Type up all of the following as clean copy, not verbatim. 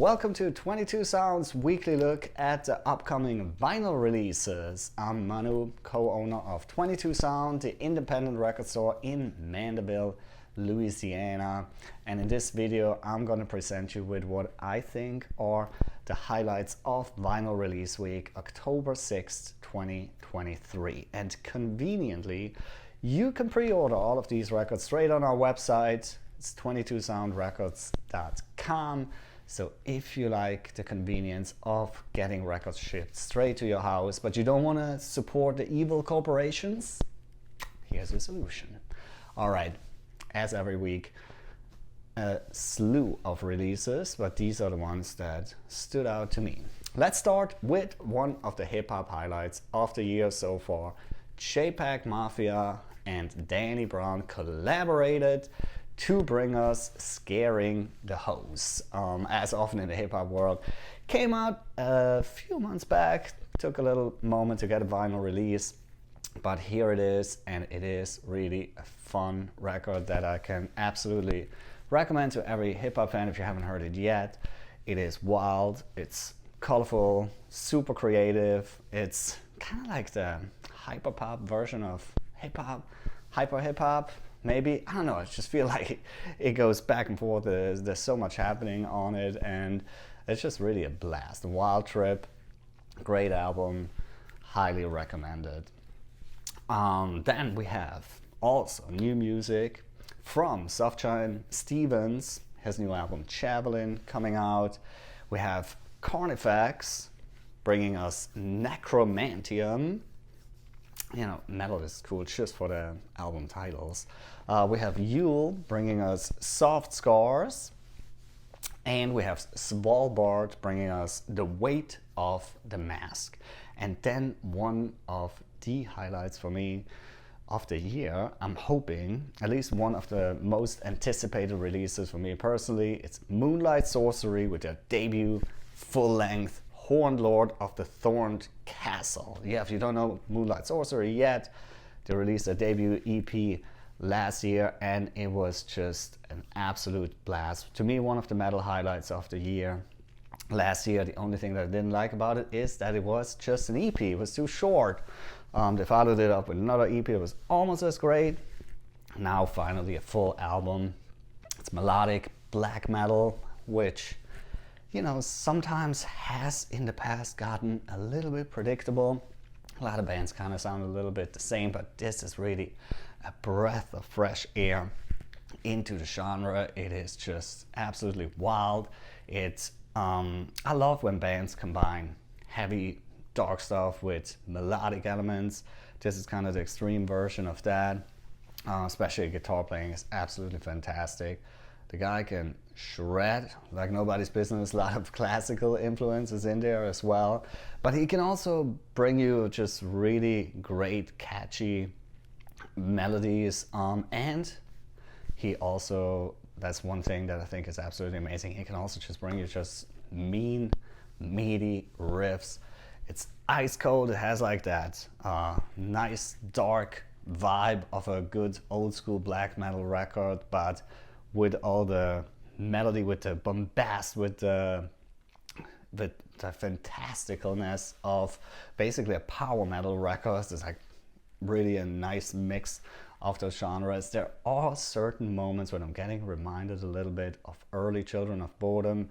Welcome to 22 Sounds weekly look at the upcoming vinyl releases. I'm Manu, co-owner of 22 Sound, the independent record store in Mandeville, Louisiana. And in this video, I'm going to present you with what I think are the highlights of vinyl release week, October 6th, 2023. And conveniently, you can pre-order all of these records straight on our website. It's 22soundrecords.com. So if you like the convenience of getting records shipped straight to your house, but you don't want to support the evil corporations, here's the solution. All right, as every week, a slew of releases, but these are the ones that stood out to me. Let's start with one of the hip-hop highlights of the year so far. JPEGMafia and Danny Brown collaborated to bring us Scaring the Hoes. As often in the hip-hop world, came out a few months back, took a little moment to get a vinyl release, but here it is, and it is really a fun record that I can absolutely recommend to every hip-hop fan if you haven't heard it yet. It is wild, it's colorful, super creative, it's kind of like the hyper-pop version of hip-hop, hyper-hip-hop. Maybe, I don't know, I just feel like it goes back and forth. There's so much happening on it, and it's just really a blast. A wild trip, great album, highly recommended. Then we have also new music from Sufjan Stevens, his new album Javelin coming out. We have Carnifex bringing us Necromanteum. You know, metal is cool just for the album titles. We have Yeule bringing us Softscars, and we have Svalbard bringing us The Weight of the Mask. And then one of the highlights for me of the year, I'm hoping, at least one of the most anticipated releases for me personally, it's Moonlight Sorcery with their debut full-length Horned Lord of the Thorned Castle. Yeah, if you don't know Moonlight Sorcery yet, they released a debut EP last year, and it was just an absolute blast. To me, one of the metal highlights of the year. Last year, the only thing that I didn't like about it is that it was just an EP. It was too short. They followed it up with another EP that was almost as great. Now, finally, a full album. It's melodic black metal, which, you know, sometimes has in the past gotten a little bit predictable. A lot of bands kind of sound a little bit the same, but this is really a breath of fresh air into the genre. It is just absolutely wild. It's I love when bands combine heavy dark stuff with melodic elements. This is kind of the extreme version of that. Especially guitar playing is absolutely fantastic. The guy can shred like nobody's business. A lot of classical influences in there as well. But he can also bring you just really great, catchy melodies. And he also, that's one thing that I think is absolutely amazing, he can also just bring you just mean, meaty riffs. It's ice cold. It has like that nice, dark vibe of a good old school black metal record, but with all the melody, with the bombast, with the fantasticalness of basically a power metal record. It's like really a nice mix of those genres. There are certain moments when I'm getting reminded a little bit of early Children of Bodom,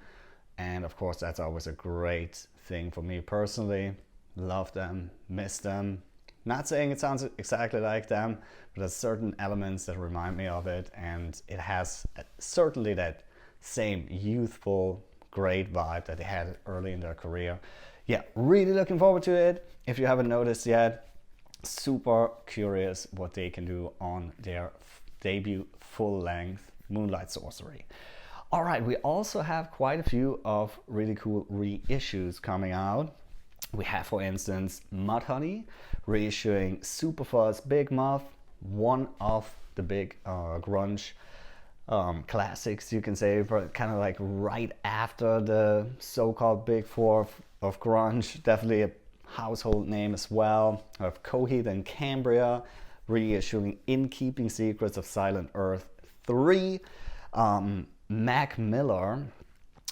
and of course that's always a great thing for me personally. Love them, miss them. Not saying it sounds exactly like them, but there's certain elements that remind me of it, and it has certainly that same youthful, great vibe that they had early in their career. Yeah, really looking forward to it. If you haven't noticed yet, super curious what they can do on their debut full-length Moonlight Sorcery. All right, we also have quite a few of really cool reissues coming out. We have, for instance, Mudhoney reissuing Superfuzz Bigmuff, one of the big grunge classics, you can say, but kind of like right after the so-called Big Four of grunge. Definitely a household name as well. We have Coheed and Cambria reissuing In Keeping Secrets of Silent Earth 3. Mac Miller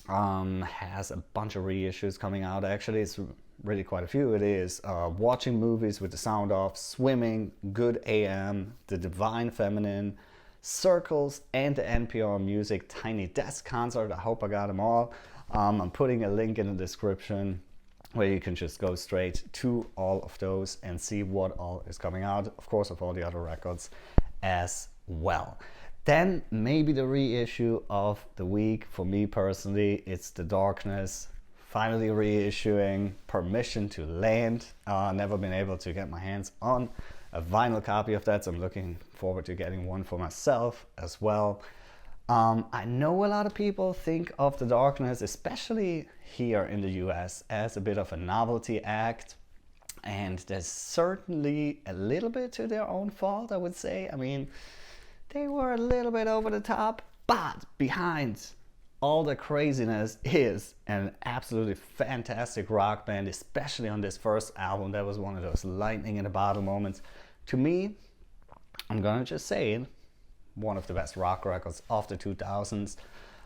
has a bunch of reissues coming out. Actually, it's really quite a few. It is Watching Movies with the Sound Off, Swimming, Good AM, The Divine Feminine, Circles, and the NPR Music Tiny Desk Concert. I hope I got them all. I'm putting a link in the description where you can just go straight to all of those and see what all is coming out, of course, of all the other records as well. Then maybe the reissue of the week for me personally, it's The Darkness, finally reissuing Permission to Land. Never been able to get my hands on a vinyl copy of that, so I'm looking forward to getting one for myself as well. I know a lot of people think of The Darkness, especially here in the US, as a bit of a novelty act, and there's certainly a little bit to their own fault, I would say. I mean, they were a little bit over the top, but behind all the craziness is an absolutely fantastic rock band, especially on this first album. That was one of those lightning in a bottle moments. To me, I'm gonna just say it, one of the best rock records of the 2000s.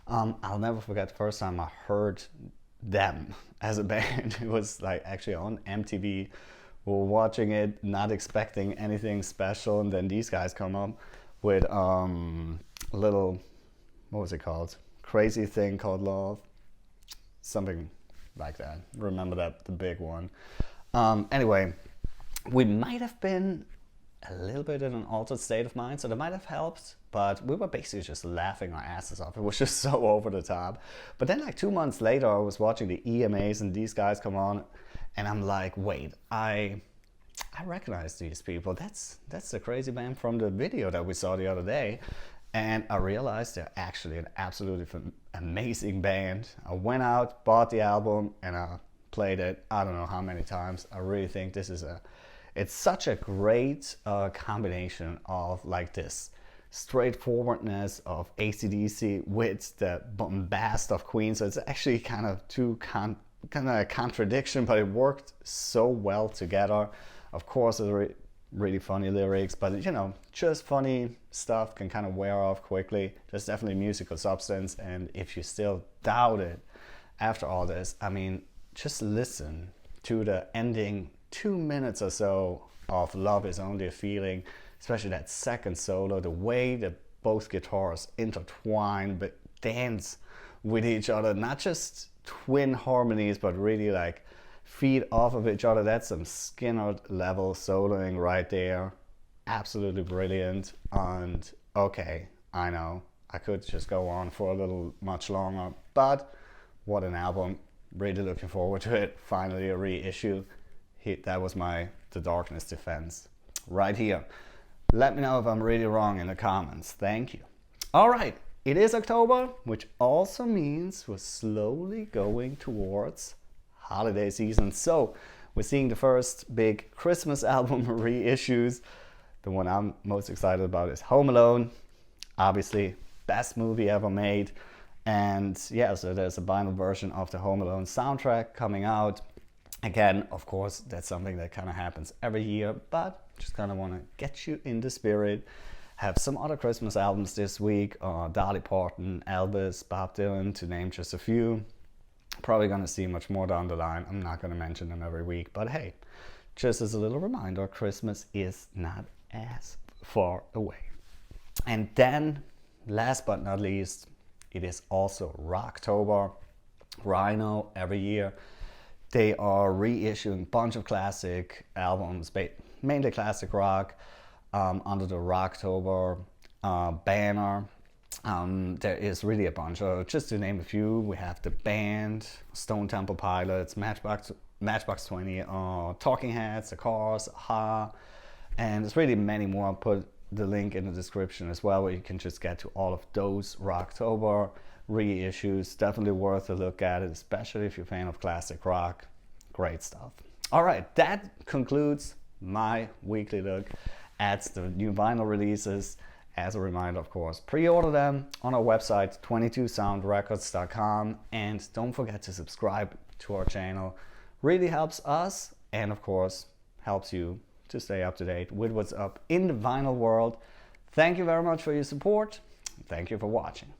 I'll never forget the first time I heard them as a band. It was like actually on MTV. We were watching it, not expecting anything special, and then these guys come up with a little, what was it called? Crazy Thing Called Love. Something like that. Remember that, the big one. Anyway, we might have been a little bit in an altered state of mind, so that might have helped, but we were basically just laughing our asses off. It was just so over the top. But then like 2 months later, I was watching the EMAs and these guys come on, and I'm like, wait, I recognize these people. That's the crazy band from the video that we saw the other day. And I realized they're actually an absolutely amazing band. I went out, bought the album, and I played it I don't know how many times. I really think this is it's such a great combination of like this straightforwardness of AC/DC with the bombast of Queen. So it's actually kind of kind of a contradiction, but it worked so well together. Of course, it's really funny lyrics, but you know, just funny stuff can kind of wear off quickly. There's definitely musical substance, and if you still doubt it after all this, I mean, just listen to the ending 2 minutes or so of Love Is Only a Feeling, especially that second solo, the way that both guitars intertwine but dance with each other, not just twin harmonies, but really like feed off of each other. That's some Skinner level soloing right there. Absolutely brilliant. And okay, I know I could just go on for a little much longer, but what an album. Really looking forward to it. Finally a reissue. That was my The Darkness defense right here. Let me know if I'm really wrong in the comments. Thank you. All right, it is October, which also means we're slowly going towards holiday season. So we're seeing the first big Christmas album reissues. The one I'm most excited about is Home Alone. Obviously, best movie ever made. And yeah, so there's a vinyl version of the Home Alone soundtrack coming out. Again, of course, that's something that kind of happens every year, but just kind of want to get you in the spirit. Have some other Christmas albums this week. Dolly, Parton, Elvis, Bob Dylan, to name just a few. Probably going to see much more down the line. I'm not going to mention them every week, but hey, just as a little reminder, Christmas is not as far away. And then, last but not least, it is also Rocktober. Rhino every year. They are reissuing a bunch of classic albums, mainly classic rock, under the Rocktober banner. There is really a bunch of, just to name a few, we have The Band, Stone Temple Pilots, Matchbox 20, Talking Heads, The Cars, Ha, and there's really many more. I'll put the link in the description as well, where you can just get to all of those Rocktober reissues. Definitely worth a look at it, especially if you're a fan of classic rock. Great stuff. All right, that concludes my weekly look at the new vinyl releases. As a reminder, of course, pre-order them on our website, 22soundrecords.com, and don't forget to subscribe to our channel. Really helps us, and of course helps you to stay up to date with what's up in the vinyl world. Thank you very much for your support. Thank you for watching.